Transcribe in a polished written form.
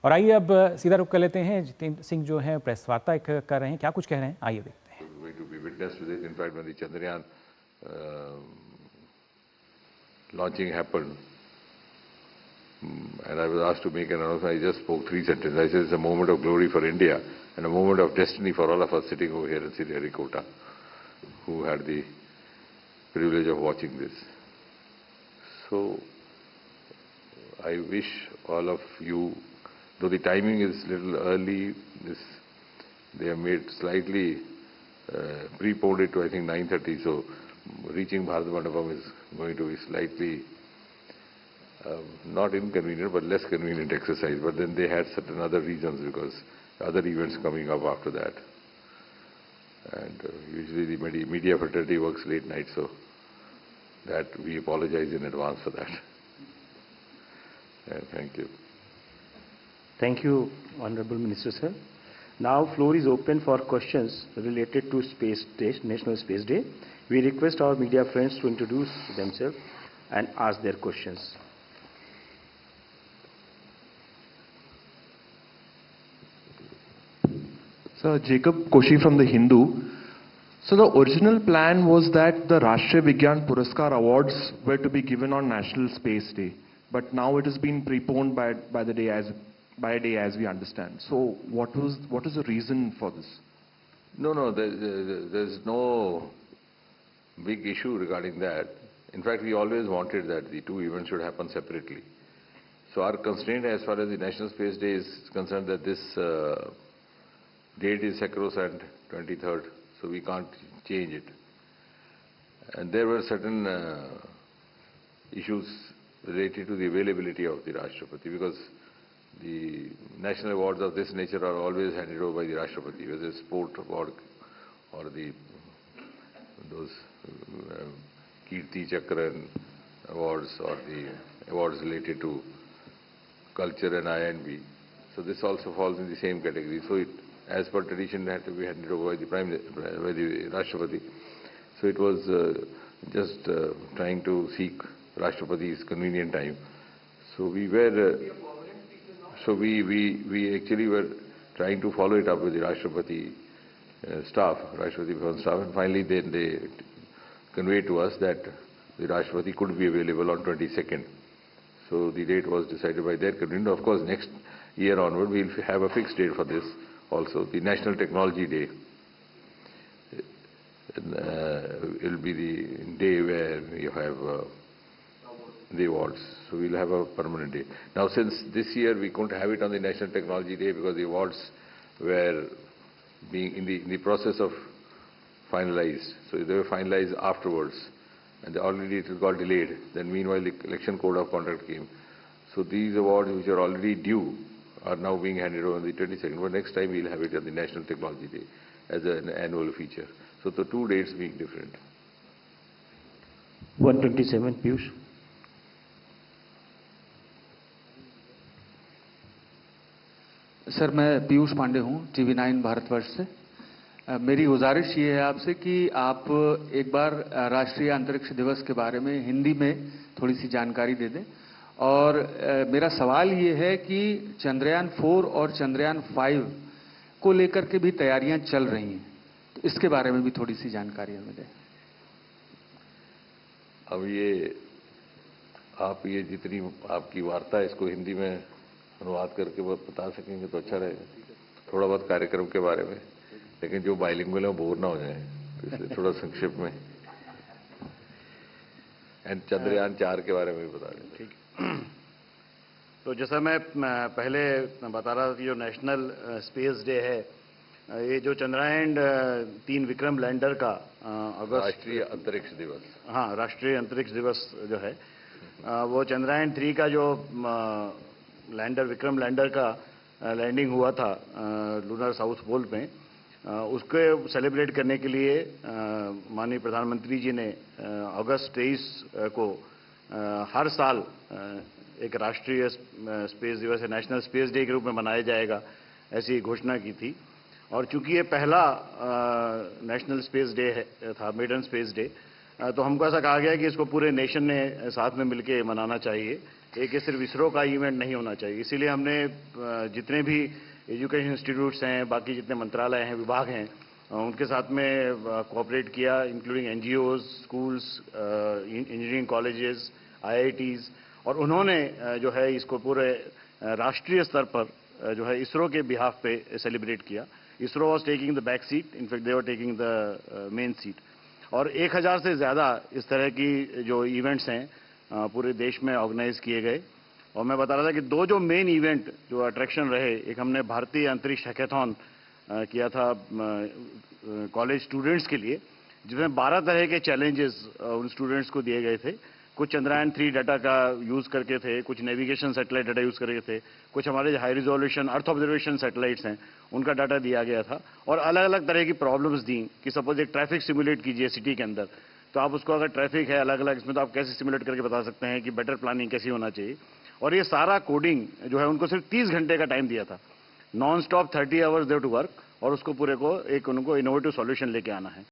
और आइए अब सीधा रुख कर लेते हैं, जितेंद्र सिंह जो हैं प्रेस वार्ता कर रहे हैं, क्या कुछ कह रहे हैं, आइए देखते हैं। Launching happened, and I was asked to make an announcement. I just spoke 3 sentences. I said it's a moment of glory for India and a moment of destiny for all of us sitting over here in Sriharikota, who had the privilege of watching this. So I wish all of you, though the timing is little early, they have made slightly preponed it to I think 9:30. So reaching Bharat Mandapam is going to be slightly not inconvenient but less convenient exercise. But then they had certain other reasons because other events coming up after that. And usually the media fraternity works late night, so that we apologize in advance for that. Thank you. Thank you, Honorable Minister, sir. Now, floor is open for questions related to Space Day, National Space Day. We request our media friends to introduce themselves and ask their questions. Sir, Jacob Koshi from The Hindu. So the original plan was that the Rashtriya Vigyan Puraskar Awards were to be given on National Space Day, but now it has been preponed by a day as we understand. So what is the reason for this? No, there's no big issue regarding that. In fact, we always wanted that the two events should happen separately. So our constraint as far as the National Space Day is concerned, that this date is sacrosanct, 23rd, so we can't change it. And there were certain issues related to the availability of the Rashtrapati, because the national awards of this nature are always handed over by the Rashtrapati, whether it's sport award or those Kirti Chakra awards or the awards related to culture and I&B. So this also falls in the same category. So it, as per tradition, had to be handed over by the Rashtrapati. So it was just trying to seek Rashtrapati's convenient time. So we actually were trying to follow it up with the Rashtrapati staff, Rashtrapati Bhavan staff, and finally then they conveyed to us that the Rashtrapati could be available on 22nd. So the date was decided by their convenient. Of course, next year onward, we'll have a fixed date for this also. The National Technology Day will be the day where you have the awards. So we'll have a permanent day. Now, since this year we couldn't have it on the National Technology Day because the awards were being in the process of finalized. So they were finalized afterwards, and already it got delayed. Then meanwhile the election code of conduct came. So these awards which are already due are now being handed over on the 22nd. But next time we'll have it on the National Technology Day as an annual feature. So the two dates being different. 127, Piyush. Sir, मैं पीयूष पांडे हूँ, TV9 Bharatvarsh से। मेरी गुजारिश ये है आपसे कि आप एक बार राष्ट्रीय अंतरिक्ष दिवस के बारे में हिंदी में थोड़ी सी जानकारी दे दें। और मेरा सवाल ये है कि चंद्रयान 4 और चंद्रयान 5 को लेकर के भी तैयारियां चल रही हैं, तो इसके बारे में भी थोड़ी सी जानकारी हमें दें। अब ये जितनी आपकी वार्ता है, इसको हिंदी में अनुवाद करके वो बता सकेंगे तो अच्छा रहेगा, थोड़ा बहुत कार्यक्रम के बारे में, लेकिन जो बाइलिंगुअल है बोर ना हो जाए, तो इसलिए थोड़ा संक्षेप में एंड चंद्रयान 4 के बारे में भी बता दें। ठीक। तो जैसा मैं पहले बता रहा था कि जो नेशनल स्पेस डे है, ये जो चंद्रयान 3 विक्रम लैंडर का अगस्त, राष्ट्रीय अंतरिक्ष दिवस, हाँ, राष्ट्रीय अंतरिक्ष दिवस जो है, वो चंद्रयान 3 का जो लैंडर, विक्रम लैंडर का लैंडिंग हुआ था लूनर साउथ पोल में, उसको सेलिब्रेट करने के लिए माननीय प्रधानमंत्री जी ने अगस्त 23 को हर साल एक राष्ट्रीय स्पेस दिवस है, नेशनल स्पेस डे के रूप में मनाया जाएगा, ऐसी घोषणा की थी। और चूंकि ये पहला नेशनल स्पेस डे था, मेडन स्पेस डे, तो हमको ऐसा कहा गया कि इसको पूरे नेशन ने साथ में मिलके मनाना चाहिए, एक ये सिर्फ इसरो का इवेंट नहीं होना चाहिए। इसीलिए हमने जितने भी एजुकेशन इंस्टीट्यूट्स हैं, बाकी जितने मंत्रालय हैं, विभाग हैं, उनके साथ में कोऑपरेट किया, including NGOs, schools, engineering colleges, IITs, और उन्होंने जो है इसको पूरे राष्ट्रीय स्तर पर जो है इसरो के बिहाफ पे सेलिब्रेट किया। ISRO was taking the back seat, in fact they were taking the main seat. और 1000 से ज़्यादा इस तरह की जो इवेंट्स हैं पूरे देश में ऑर्गेनाइज किए गए। और मैं बता रहा था कि दो जो मेन इवेंट जो अट्रैक्शन रहे, एक हमने भारतीय अंतरिक्ष हैकाथॉन किया था कॉलेज स्टूडेंट्स के लिए, जिसमें 12 तरह के चैलेंजेस उन स्टूडेंट्स को दिए गए थे। कुछ चंद्रयान 3 डाटा का यूज़ करके थे, कुछ नेविगेशन सैटेलाइट डाटा यूज़ करके थे, कुछ हमारे high resolution earth observation satellites हैं उनका डाटा दिया गया था। और अलग अलग तरह की प्रॉब्लम्स दी कि सपोज एक ट्रैफिक सिमुलेट कीजिए सिटी के अंदर, तो आप उसको अगर ट्रैफिक है अलग अलग इसमें, तो आप कैसे सिमुलेट करके बता सकते हैं कि बेटर प्लानिंग कैसी होना चाहिए। और ये सारा कोडिंग जो है उनको सिर्फ 30 घंटे का टाइम दिया था, non stop 30 hours they to work, और उसको पूरे को एक उनको इनोवेटिव सॉल्यूशन लेके आना है।